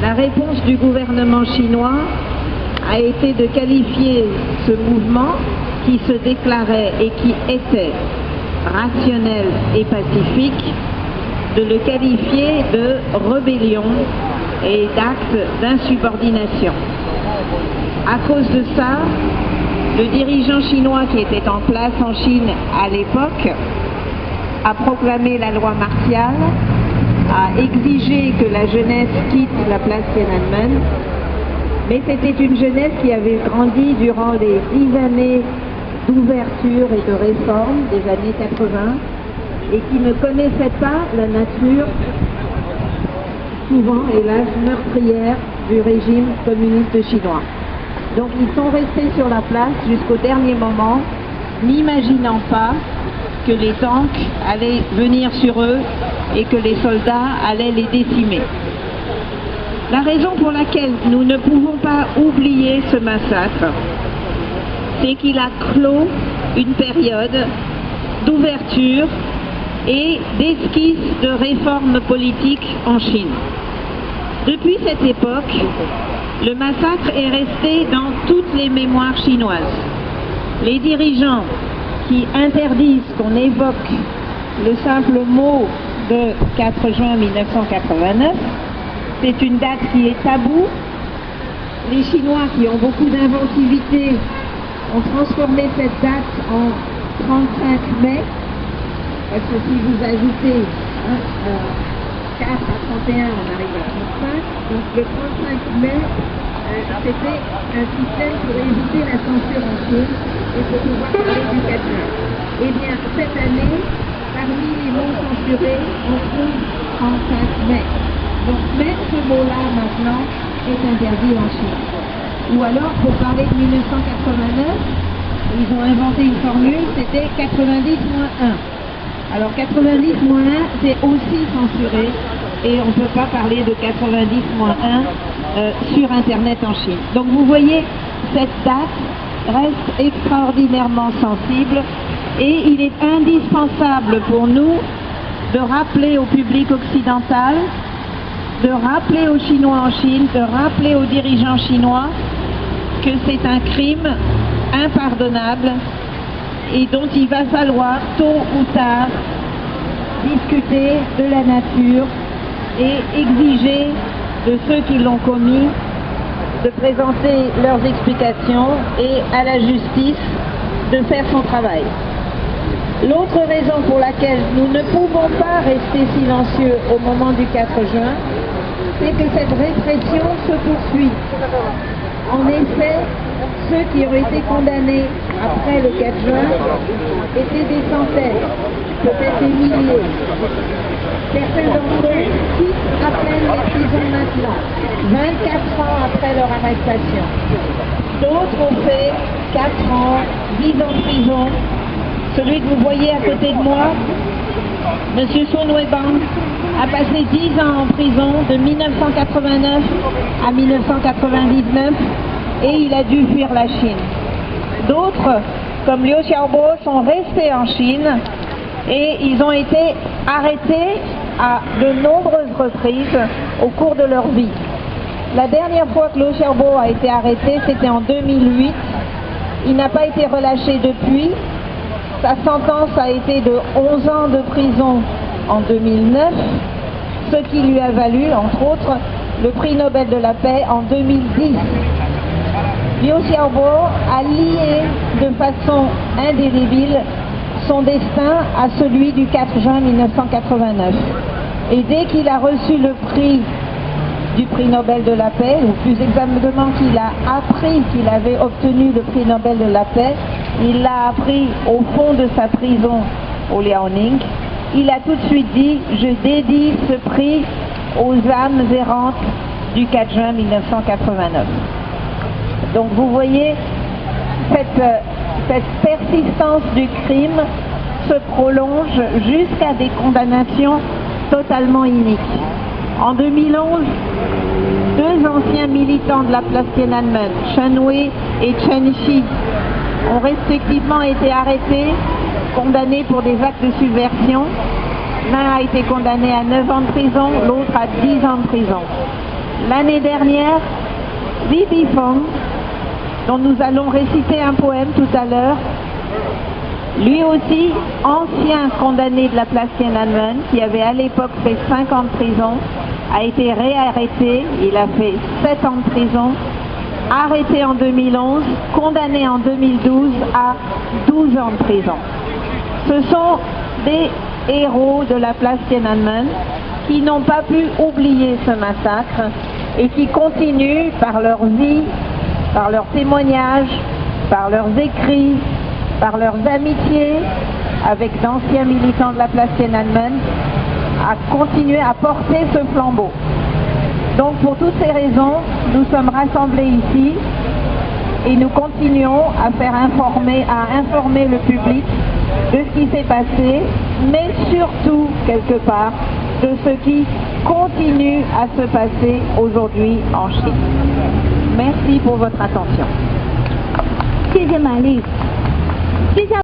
La réponse du gouvernement chinois a été de qualifier ce mouvement qui se déclarait et qui était rationnel et pacifique, de le qualifier de rébellion et d'acte d'insubordination. À cause de ça, le dirigeant chinois qui était en place en Chine à l'époque a proclamé la loi martiale, a exigé que la jeunesse quitte la place Tiananmen, mais c'était une jeunesse qui avait grandi durant les 10 années d'ouverture et de réforme des années 80 et qui ne connaissait pas la nature, souvent hélas meurtrière, du régime communiste chinois. Donc ils sont restés sur la place jusqu'au dernier moment, n'imaginant pas que les tanks allaient venir sur eux et que les soldats allaient les décimer. La raison pour laquelle nous ne pouvons pas oublier ce massacre, c'est qu'il a clos une période d'ouverture et d'esquisse de réforme politique en Chine. Depuis cette époque, le massacre est resté dans toutes les mémoires chinoises. Les dirigeants qui interdisent qu'on évoque le simple mot de 4 juin 1989, c'est une date qui est taboue. Les Chinois qui ont beaucoup d'inventivité ont transformé cette date en 35 mai, parce que si vous ajoutez 4 à 31, on arrive à 35, donc le 35 mai, c'était un système pour éviter la censure en Chine et pour pouvoir parler du 4 juin. Eh bien, cette année, parmi les mots censurés, on trouve 35 mai. Donc même ce mot-là, maintenant, est interdit en Chine. Ou alors, pour parler de 1989, ils ont inventé une formule, c'était 90-1. Alors 90-1, c'est aussi censuré et on ne peut pas parler de 90-1 sur Internet en Chine. Donc vous voyez, cette date reste extraordinairement sensible et il est indispensable pour nous de rappeler au public occidental, de rappeler aux Chinois en Chine, de rappeler aux dirigeants chinois que c'est un crime impardonnable et dont il va falloir tôt ou tard discuter de la nature et exiger de ceux qui l'ont commis de présenter leurs explications et à la justice de faire son travail. L'autre raison pour laquelle nous ne pouvons pas rester silencieux au moment du 4 juin, c'est que cette répression se poursuit. En effet, ceux qui ont été condamnés après le 4 juin étaient des centaines, peut-être des milliers. Certains d'entre eux quittent à peine les prisons maintenant, 24 ans après leur arrestation. D'autres ont fait 4 ans, 10 ans de prison. Celui que vous voyez à côté de moi, M. Sun Weibang, a passé 10 ans en prison de 1989 à 1999 et il a dû fuir la Chine. D'autres, comme Liu Xiaobo, sont restés en Chine et ils ont été arrêtés à de nombreuses reprises au cours de leur vie. La dernière fois que Liu Xiaobo a été arrêté, c'était en 2008. Il n'a pas été relâché depuis. Sa sentence a été de 11 ans de prison en 2009, ce qui lui a valu, entre autres, le prix Nobel de la paix en 2010. Liu Xiaobo a lié de façon indélébile son destin à celui du 4 juin 1989. Et dès qu'il a reçu le prix du prix Nobel de la paix, ou plus exactement qu'il a appris qu'il avait obtenu le prix Nobel de la paix, il l'a appris au fond de sa prison au Liaoning. Il a tout de suite dit « Je dédie ce prix aux âmes errantes du 4 juin 1989 ». Donc vous voyez, cette persistance du crime se prolonge jusqu'à des condamnations totalement iniques. En 2011, 2 anciens militants de la place Tiananmen, Chen Wei et Chen Xi, ont respectivement été arrêtés, condamnés pour des actes de subversion, L'un a été condamné à 9 ans de prison, l'autre à 10 ans de prison. L'année dernière, Li Bifeng, dont nous allons réciter un poème tout à l'heure, lui aussi, ancien condamné de la place Tiananmen, qui avait à l'époque fait 5 ans de prison, a été réarrêté, il a fait 7 ans de prison, arrêté en 2011, condamné en 2012 à 12 ans de prison. Ce sont des héros de la place Tiananmen qui n'ont pas pu oublier ce massacre et qui continuent par leur vie, par leurs témoignages, par leurs écrits, par leurs amitiés avec d'anciens militants de la place Tiananmen, à continuer à porter ce flambeau. Donc pour toutes ces raisons, nous sommes rassemblés ici et nous continuons à informer le public de ce qui s'est passé, mais surtout, quelque part, de ce qui continue à se passer aujourd'hui en Chine. Merci pour votre attention. 谢谢玛丽。接下